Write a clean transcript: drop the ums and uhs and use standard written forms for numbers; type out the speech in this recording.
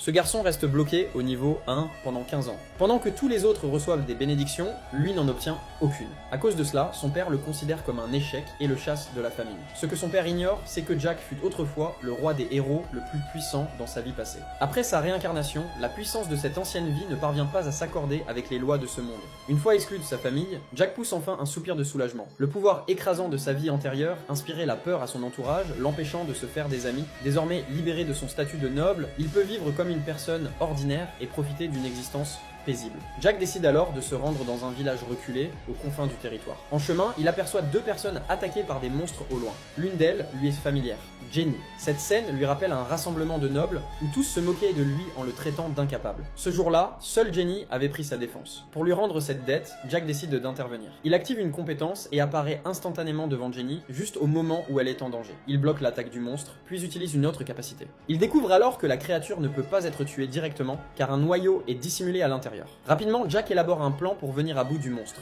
Ce garçon reste bloqué au niveau 1 pendant 15 ans. Pendant que tous les autres reçoivent des bénédictions, lui n'en obtient aucune. À cause de cela, son père le considère comme un échec et le chasse de la famille. Ce que son père ignore, c'est que Jack fut autrefois le roi des héros le plus puissant dans sa vie passée. Après sa réincarnation, la puissance de cette ancienne vie ne parvient pas à s'accorder avec les lois de ce monde. Une fois exclu de sa famille, Jack pousse enfin un soupir de soulagement. Le pouvoir écrasant de sa vie antérieure inspirait la peur à son entourage, l'empêchant de se faire des amis. Désormais libéré de son statut de noble, il peut vivre comme une personne ordinaire et profiter d'une existence paisible. Jack décide alors de se rendre dans un village reculé, aux confins du territoire. En chemin, il aperçoit deux personnes attaquées par des monstres au loin. L'une d'elles lui est familière, Jenny. Cette scène lui rappelle un rassemblement de nobles où tous se moquaient de lui en le traitant d'incapable. Ce jour-là, seule Jenny avait pris sa défense. Pour lui rendre cette dette, Jack décide d'intervenir. Il active une compétence et apparaît instantanément devant Jenny, juste au moment où elle est en danger. Il bloque l'attaque du monstre, puis utilise une autre capacité. Il découvre alors que la créature ne peut pas être tuée directement, car un noyau est dissimulé à l'intérieur. Rapidement, Jack élabore un plan pour venir à bout du monstre.